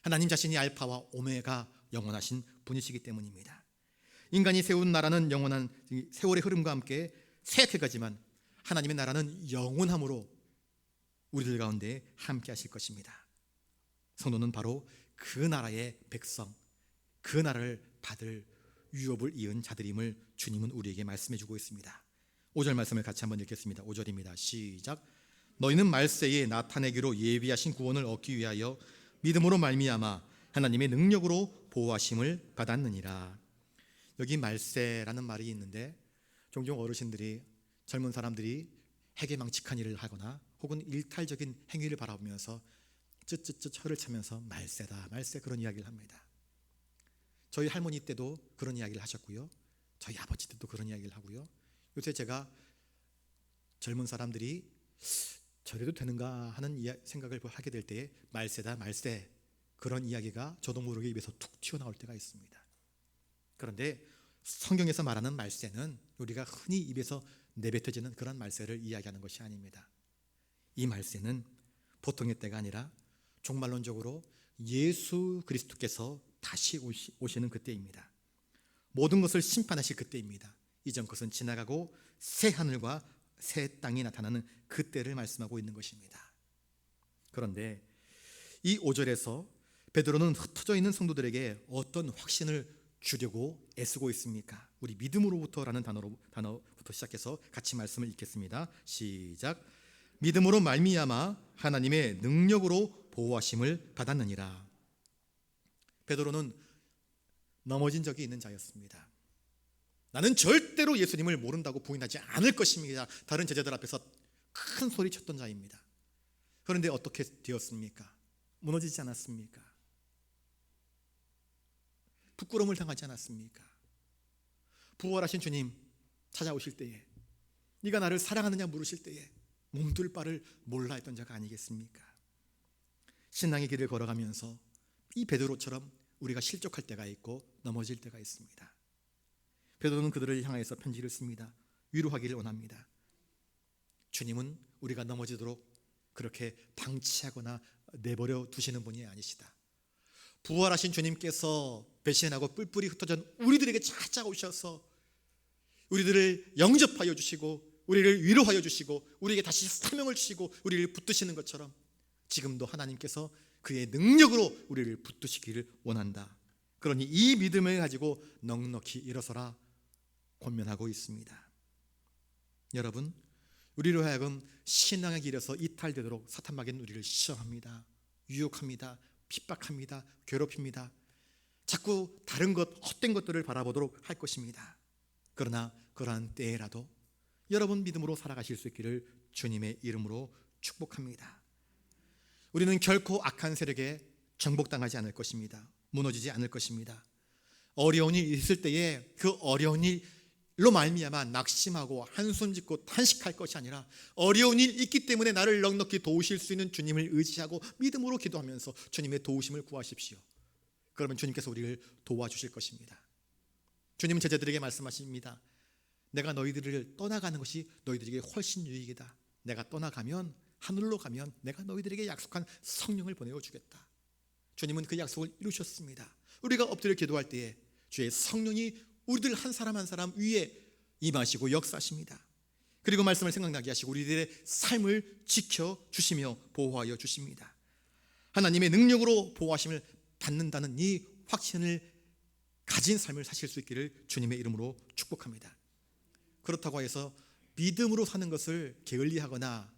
하나님 자신이 알파와 오메가 영원하신 분이시기 때문입니다. 인간이 세운 나라는 영원한 세월의 흐름과 함께 쇠약해 가지만 하나님의 나라는 영원함으로 우리들 가운데 함께 하실 것입니다. 성도는 바로 그 나라의 백성, 그 나라를 받을 유업을 이은 자들임을 주님은 우리에게 말씀해 주고 있습니다. 5절 말씀을 같이 한번 읽겠습니다. 5절입니다. 시작. 너희는 말세에 나타내기로 예비하신 구원을 얻기 위하여 믿음으로 말미암아 하나님의 능력으로 보호하심을 받았느니라. 여기 말세라는 말이 있는데 종종 어르신들이 젊은 사람들이 해괴망측한 일을 하거나 혹은 일탈적인 행위를 바라보면서 쯧쯧쯧 혀를 차면서 말세다 말세 그런 이야기를 합니다. 저희 할머니 때도 그런 이야기를 하셨고요, 저희 아버지 때도 그런 이야기를 하고요. 요새 제가 젊은 사람들이 저래도 되는가 하는 생각을 하게 될 때에 말세다 말세 그런 이야기가 저도 모르게 입에서 툭 튀어나올 때가 있습니다. 그런데 성경에서 말하는 말세는 우리가 흔히 입에서 내뱉어지는 그런 말세를 이야기하는 것이 아닙니다. 이 말세는 보통의 때가 아니라 종말론적으로 예수 그리스도께서 다시 오시는 그때입니다. 모든 것을 심판하실 그때입니다. 이전 것은 지나가고 새 하늘과 새 땅이 나타나는 그때를 말씀하고 있는 것입니다. 그런데 이 5절에서 베드로는 흩어져 있는 성도들에게 어떤 확신을 주려고 애쓰고 있습니까? 우리 믿음으로부터라는 단어부터 시작해서 같이 말씀을 읽겠습니다. 시작. 믿음으로 말미암아 하나님의 능력으로 보호하심을 받았느니라. 베드로는 넘어진 적이 있는 자였습니다. 나는 절대로 예수님을 모른다고 부인하지 않을 것입니다. 다른 제자들 앞에서 큰 소리 쳤던 자입니다. 그런데 어떻게 되었습니까? 무너지지 않았습니까? 부끄러움을 당하지 않았습니까? 부활하신 주님 찾아오실 때에 네가 나를 사랑하느냐 물으실 때에 몸둘 바를 몰라 했던 자가 아니겠습니까? 신앙의 길을 걸어가면서 이 베드로처럼 우리가 실족할 때가 있고 넘어질 때가 있습니다. 베드로는 그들을 향해서 편지를 씁니다. 위로하기를 원합니다. 주님은 우리가 넘어지도록 그렇게 방치하거나 내버려 두시는 분이 아니시다. 부활하신 주님께서 배신하고 뿔뿔이 흩어진 우리들에게 찾아오셔서 우리들을 영접하여 주시고 우리를 위로하여 주시고 우리에게 다시 사명을 주시고 우리를 붙드시는 것처럼 지금도 하나님께서 그의 능력으로 우리를 붙드시기를 원한다. 그러니 이 믿음을 가지고 넉넉히 일어서라 권면하고 있습니다. 여러분, 우리로 하여금 신앙의 길에서 이탈되도록 사탄마귀는 우리를 시험합니다. 유혹합니다. 핍박합니다. 괴롭힙니다. 자꾸 다른 것, 헛된 것들을 바라보도록 할 것입니다. 그러나 그러한 때에라도 여러분 믿음으로 살아가실 수 있기를 주님의 이름으로 축복합니다. 우리는 결코 악한 세력에 정복당하지 않을 것입니다. 무너지지 않을 것입니다. 어려운 일이 있을 때에 그 어려운 일로 말미암아 낙심하고 한숨 짓고 탄식할 것이 아니라 어려운 일이 있기 때문에 나를 넉넉히 도우실 수 있는 주님을 의지하고 믿음으로 기도하면서 주님의 도우심을 구하십시오. 그러면 주님께서 우리를 도와주실 것입니다. 주님은 제자들에게 말씀하십니다. 내가 너희들을 떠나가는 것이 너희들에게 훨씬 유익이다. 내가 떠나가면 하늘로 가면 내가 너희들에게 약속한 성령을 보내어 주겠다. 주님은 그 약속을 이루셨습니다. 우리가 엎드려 기도할 때에 주의 성령이 우리들 한 사람 한 사람 위에 임하시고 역사하십니다. 그리고 말씀을 생각나게 하시고 우리들의 삶을 지켜주시며 보호하여 주십니다. 하나님의 능력으로 보호하심을 받는다는 이 확신을 가진 삶을 사실 수 있기를 주님의 이름으로 축복합니다. 그렇다고 해서 믿음으로 사는 것을 게을리하거나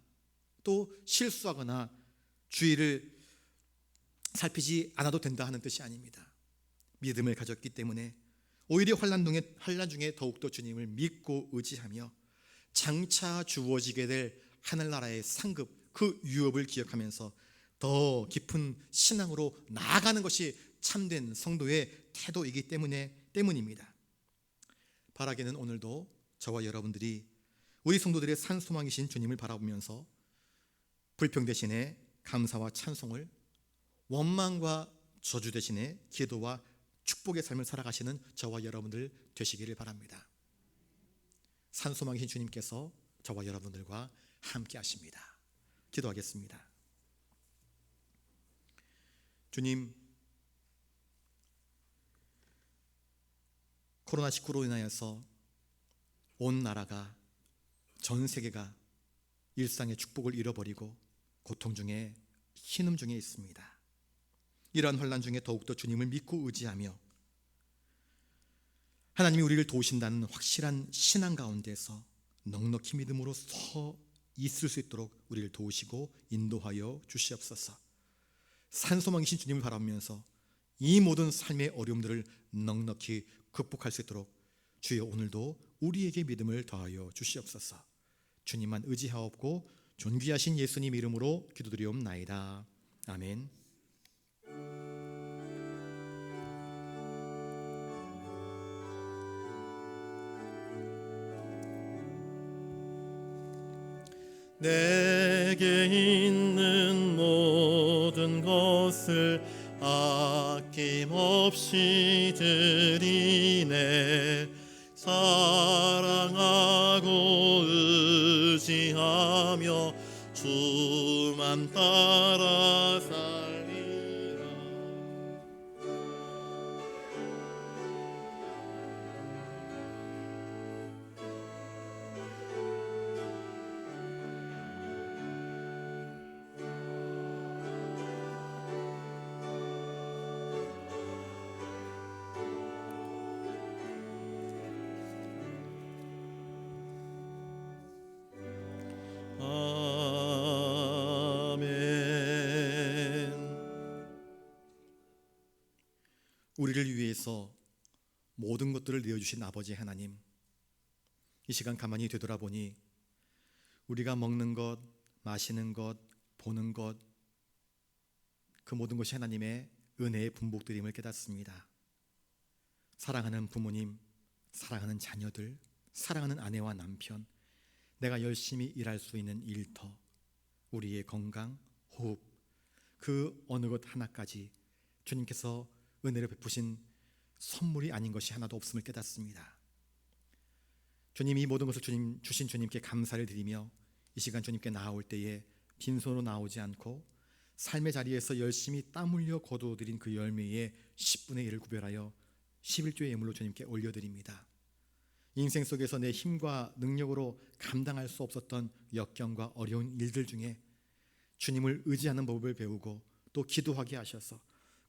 또 실수하거나 주의를 살피지 않아도 된다 하는 뜻이 아닙니다. 믿음을 가졌기 때문에 오히려 환난 중에 더욱더 주님을 믿고 의지하며 장차 주어지게 될 하늘나라의 상급 그 유업을 기억하면서 더 깊은 신앙으로 나아가는 것이 참된 성도의 태도이기 때문입니다. 바라기는 오늘도 저와 여러분들이 우리 성도들의 산소망이신 주님을 바라보면서 불평 대신에 감사와 찬송을, 원망과 저주 대신에 기도와 축복의 삶을 살아가시는 저와 여러분들 되시기를 바랍니다. 산소망이신 주님께서 저와 여러분들과 함께 하십니다. 기도하겠습니다. 주님, 코로나19로 인하여서 온 나라가, 전 세계가 일상의 축복을 잃어버리고 고통 중에, 신음 중에 있습니다. 이러한 환난 중에 더욱더 주님을 믿고 의지하며 하나님이 우리를 도우신다는 확실한 신앙 가운데서 넉넉히 믿음으로 서 있을 수 있도록 우리를 도우시고 인도하여 주시옵소서. 산소망이신 주님을 바라보면서 이 모든 삶의 어려움들을 넉넉히 극복할 수 있도록 주여 오늘도 우리에게 믿음을 더하여 주시옵소서. 주님만 의지하옵고 존귀하신 예수님 이름으로 기도드리옵나이다. 아멘. 내게 있는 모든 것을 아낌없이 드리네. 사랑하고 의지하며 주만 따라 살리라. 우리를 위해서 모든 것들을 내어주신 아버지 하나님, 이 시간 가만히 되돌아보니 우리가 먹는 것, 마시는 것, 보는 것, 그 모든 것이 하나님의 은혜의 분복들임을 깨닫습니다. 사랑하는 부모님, 사랑하는 자녀들, 사랑하는 아내와 남편, 내가 열심히 일할 수 있는 일터, 우리의 건강, 호흡, 그 어느 것 하나까지 주님께서 은혜를 베푸신 선물이 아닌 것이 하나도 없음을 깨닫습니다. 주님, 이 모든 것을 주신 주님께 감사를 드리며 이 시간 주님께 나아올 때에 빈손으로 나오지 않고 삶의 자리에서 열심히 땀 흘려 거두어들인 그 열매의 10분의 1을 구별하여 11조의 예물로 주님께 올려드립니다. 인생 속에서 내 힘과 능력으로 감당할 수 없었던 역경과 어려운 일들 중에 주님을 의지하는 법을 배우고 또 기도하게 하셔서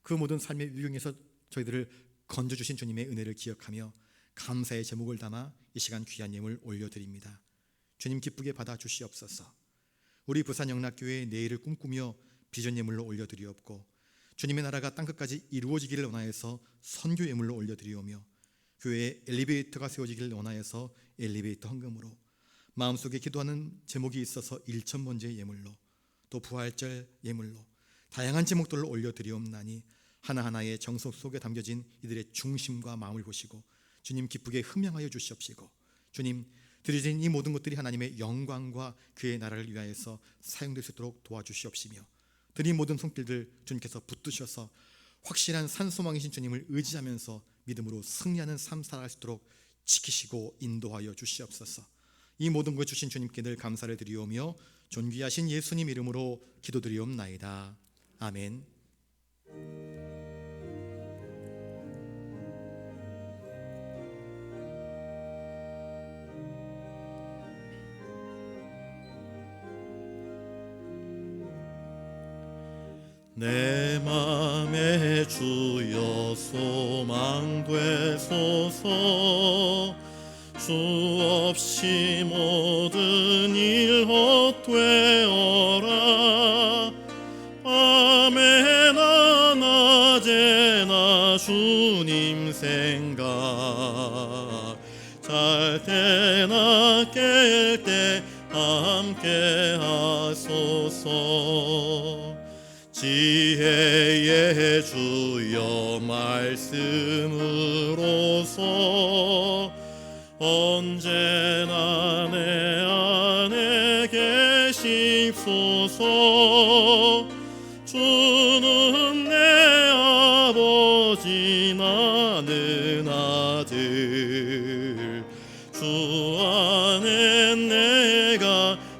그 모든 삶의 위경에서 저희들을 건져주신 주님의 은혜를 기억하며 감사의 제목을 담아 이 시간 귀한 예물 올려드립니다. 주님 기쁘게 받아주시옵소서. 우리 부산영락교회의 내일을 꿈꾸며 비전 예물로 올려드리옵고 주님의 나라가 땅끝까지 이루어지기를 원하여서 선교 예물로 올려드리오며 교회에 엘리베이터가 세워지기를 원하여서 엘리베이터 헌금으로 마음속에 기도하는 제목이 있어서 1,000번째 예물로 또 부활절 예물로 다양한 제목들로 올려드리옵나니 하나하나의 정성 속에 담겨진 이들의 중심과 마음을 보시고 주님 기쁘게 흠양하여 주시옵시고 주님 드려진 이 모든 것들이 하나님의 영광과 그의 나라를 위하여서 사용될 수 있도록 도와주시옵시며 드린 모든 손길들 주님께서 붙드셔서 확실한 산소망이신 주님을 의지하면서 믿음으로 승리하는 삶 살아갈 수 있도록 지키시고 인도하여 주시옵소서. 이 모든 것 주신 주님께 늘 감사를 드리오며 존귀하신 예수님 이름으로 기도드리옵나이다. 아멘. 내 맘에 주여 소망되소서. 주 없이 모든 일 헛되어라. 밤에나 낮에나 주님 생각, 잘 때나 깰 때 함께 하소서. 지혜의 주여 말씀으로서 언제나 내 안에 계십소서. 주는 내 아버지 나는 아들, 주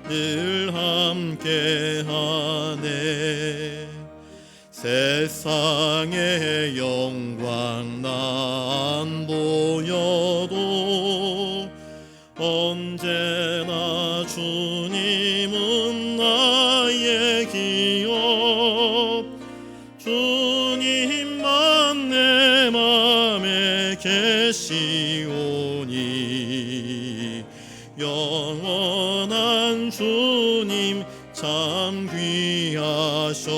늘 함께하네. 세상의 영광 난 보여도 언제나 주님은 나의 기업. 주님만 내 맘에 계시오니 영원한 주님 참 귀하셔라.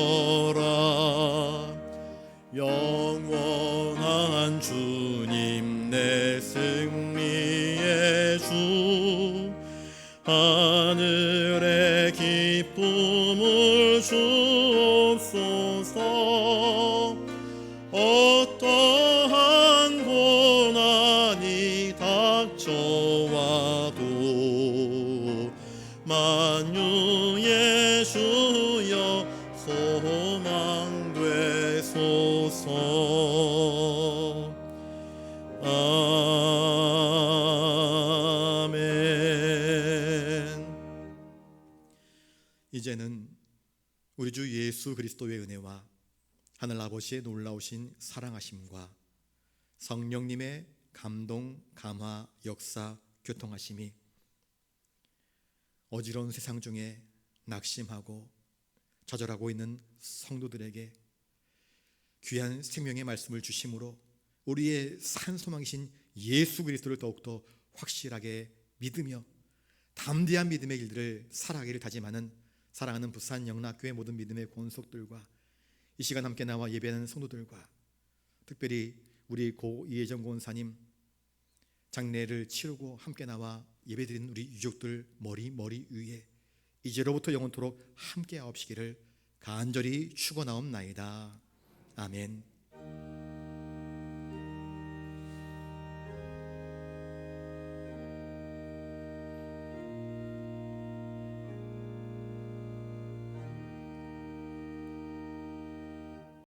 영원한 주님 내 승리의 주. 하늘의 기쁨을 주옵소서. 어떠한 고난이 닥쳐와도 만유의 주여 소망되소서. 아멘. 이제는 우리 주 예수 그리스도의 은혜와 하늘 아버지의 놀라우신 사랑하심과 성령님의 감동, 감화, 역사, 교통하심이 어지러운 세상 중에 낙심하고 좌절하고 있는 성도들에게 귀한 생명의 말씀을 주심으로 우리의 산 소망이신 예수 그리스도를 더욱더 확실하게 믿으며 담대한 믿음의 길들을 살아가기를 다짐하는 사랑하는 부산 영락교회 모든 믿음의 권속들과 이 시간 함께 나와 예배하는 성도들과 특별히 우리 고 이혜정 권사님 장례를 치르고 함께 나와 예배드리는 우리 유족들 머리 위에 이제로부터 영원토록 함께 하옵시기를 간절히 축원하옵나이다. 아멘.